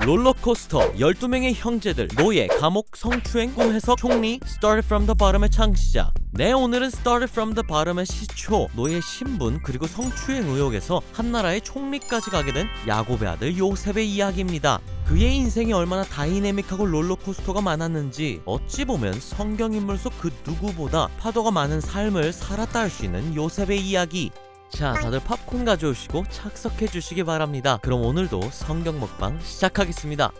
롤러코스터, 12명의 형제들, 노예, 감옥, 성추행, 꿈 해석, 총리, Started from the bottom의 창시자. 네, 오늘은 Started from the bottom의 시초, 노예 신분, 그리고 성추행 의혹에서 한나라의 총리까지 가게 된 야곱의 아들 요셉의 이야기입니다. 그의 인생이 얼마나 다이내믹하고 롤러코스터가 많았는지 어찌 보면 성경인물 속 그 누구보다 파도가 많은 삶을 살았다 할 수 있는 요셉의 이야기. 자, 다들 팝콘 가져오시고 착석해 주시기 바랍니다. 그럼 오늘도 성경 먹방 시작하겠습니다.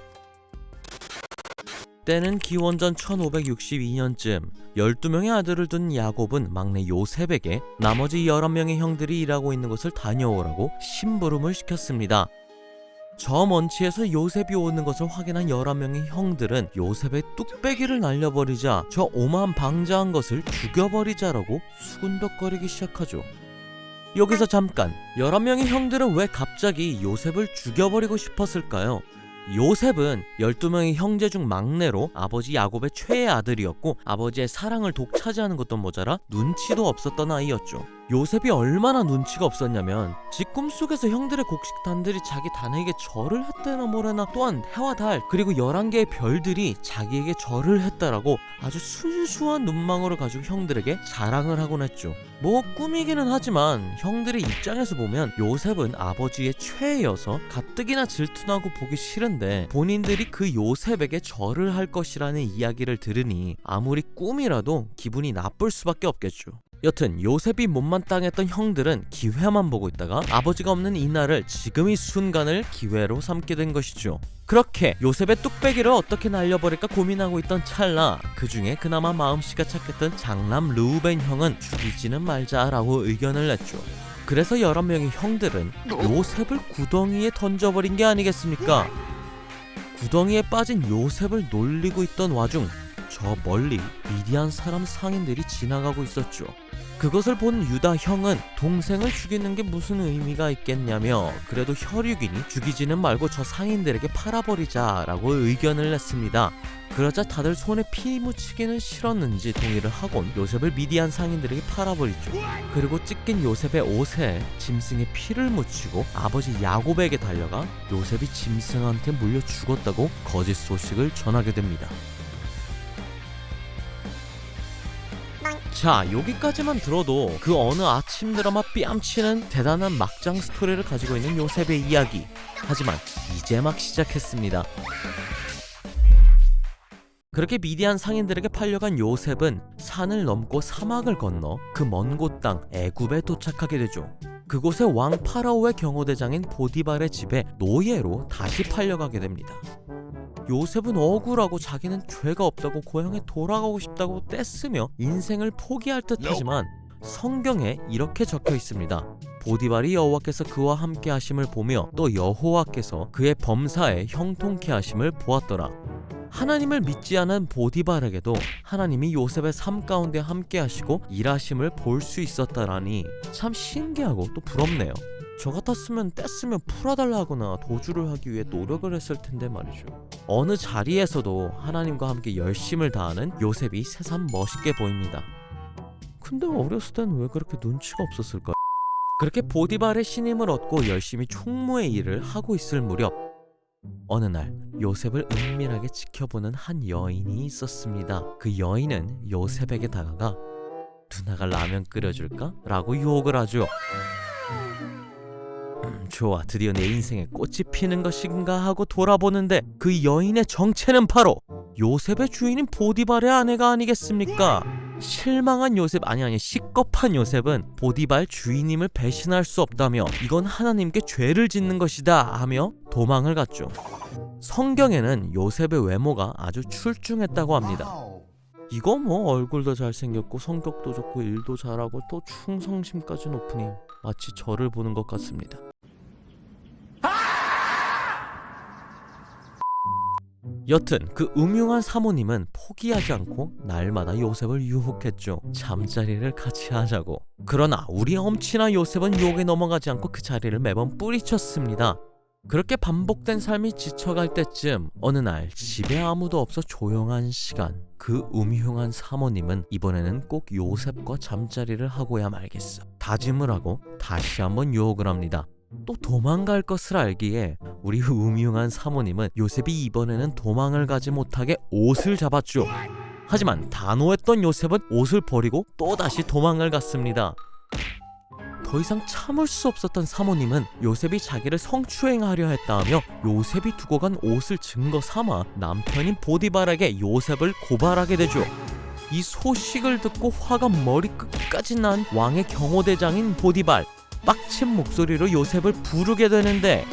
때는 기원전 1562년쯤 12명의 아들을 둔 야곱은 막내 요셉에게 나머지 11명의 형들이 일하고 있는 곳을 다녀오라고 심부름을 시켰습니다. 저 먼치에서 요셉이 오는 것을 확인한 11명의 형들은 요셉의 뚝배기를 날려버리자 저 오만 방자한 것을 죽여버리자라고 수군덕거리기 시작하죠. 여기서 잠깐, 11명의 형들은 왜 갑자기 요셉을 죽여버리고 싶었을까요? 요셉은 12명의 형제 중 막내로 아버지 야곱의 최애 아들이었고 아버지의 사랑을 독차지하는 것도 모자라 눈치도 없었던 아이였죠. 요셉이 얼마나 눈치가 없었냐면 지 꿈속에서 형들의 곡식단들이 자기 단에게 절을 했다나 뭐래나, 또한 해와 달 그리고 11개의 별들이 자기에게 절을 했다라고 아주 순수한 눈망울을 가지고 형들에게 자랑을 하곤 했죠. 뭐 꿈이기는 하지만 형들의 입장에서 보면 요셉은 아버지의 최애여서 가뜩이나 질투나고 보기 싫은데 본인들이 그 요셉에게 절을 할 것이라는 이야기를 들으니 아무리 꿈이라도 기분이 나쁠 수밖에 없겠죠. 여튼 요셉이 못마땅했던 형들은 기회만 보고 있다가 아버지가 없는 이날을, 지금 이 순간을 기회로 삼게 된 것이죠. 그렇게 요셉의 뚝배기를 어떻게 날려버릴까 고민하고 있던 찰나, 그 중에 그나마 마음씨가 착했던 장남 르우벤 형은 죽이지는 말자라고 의견을 냈죠. 그래서 11명의 형들은 요셉을 구덩이에 던져버린 게 아니겠습니까? 구덩이에 빠진 요셉을 놀리고 있던 와중 저 멀리 미디안 사람 상인들이 지나가고 있었죠. 그것을 본 유다 형은 동생을 죽이는 게 무슨 의미가 있겠냐며 그래도 혈육이니 죽이지는 말고 저 상인들에게 팔아버리자라고 의견을 냈습니다. 그러자 다들 손에 피 묻히기는 싫었는지 동의를 하곤 요셉을 미디안 상인들에게 팔아버리죠. 그리고 찢긴 요셉의 옷에 짐승의 피를 묻히고 아버지 야곱에게 달려가 요셉이 짐승한테 물려 죽었다고 거짓 소식을 전하게 됩니다. 자, 여기까지만 들어도 그 어느 아침 드라마 뺨치는 대단한 막장 스토리를 가지고 있는 요셉의 이야기. 하지만 이제 막 시작했습니다. 그렇게 미디안 상인들에게 팔려간 요셉은 산을 넘고 사막을 건너 그 먼 곳 땅 애굽에 도착하게 되죠. 그곳에 왕 파라오의 경호대장인 보디발의 집에 노예로 다시 팔려가게 됩니다. 요셉은 억울하고 자기는 죄가 없다고 고향에 돌아가고 싶다고 떼쓰며 인생을 포기할 듯하지만 성경에 이렇게 적혀 있습니다. 보디발이 여호와께서 그와 함께 하심을 보며 또 여호와께서 그의 범사에 형통케 하심을 보았더라. 하나님을 믿지 않은 보디발에게도 하나님이 요셉의 삶 가운데 함께 하시고 일하심을 볼 수 있었다라니 참 신기하고 또 부럽네요. 저 같았으면 떼쓰면 풀어달라거나 도주를 하기 위해 노력을 했을 텐데 말이죠. 어느 자리에서도 하나님과 함께 열심을 다하는 요셉이 새삼 멋있게 보입니다. 근데 어렸을 땐 왜 그렇게 눈치가 없었을까요? 그렇게 보디발의 신임을 얻고 열심히 총무의 일을 하고 있을 무렵 어느 날 요셉을 은밀하게 지켜보는 한 여인이 있었습니다. 그 여인은 요셉에게 다가가 누나가 라면 끓여줄까? 라고 유혹을 하죠. 좋아, 드디어 내 인생에 꽃이 피는 것인가 하고 돌아보는데 그 여인의 정체는 바로 요셉의 주인인 보디발의 아내가 아니겠습니까? 실망한 요셉, 아니 시겁한 요셉은 보디발 주인임을 배신할 수 없다며 이건 하나님께 죄를 짓는 것이다 하며 도망을 갔죠. 성경에는 요셉의 외모가 아주 출중했다고 합니다. 이거 뭐 얼굴도 잘생겼고 성격도 좋고 일도 잘하고 또 충성심까지 높으니 마치 저를 보는 것 같습니다. 여튼 그 음흉한 사모님은 포기하지 않고 날마다 요셉을 유혹했죠. 잠자리를 같이 하자고. 그러나 우리 엄친아 요셉은 유혹에 넘어가지 않고 그 자리를 매번 뿌리쳤습니다. 그렇게 반복된 삶이 지쳐갈 때쯤 어느 날 집에 아무도 없어 조용한 시간, 그 음흉한 사모님은 이번에는 꼭 요셉과 잠자리를 하고야 말겠어 다짐을 하고 다시 한번 유혹을 합니다. 또 도망갈 것을 알기에 우리 음흉한 사모님은 요셉이 이번에는 도망을 가지 못하게 옷을 잡았죠. 하지만 단호했던 요셉은 옷을 버리고 또다시 도망을 갔습니다. 더 이상 참을 수 없었던 사모님은 요셉이 자기를 성추행하려 했다며 요셉이 두고 간 옷을 증거 삼아 남편인 보디발에게 요셉을 고발하게 되죠. 이 소식을 듣고 화가 머리끝까지 난 왕의 경호대장인 보디발, 빡친 목소리로 요셉을 부르게 되는데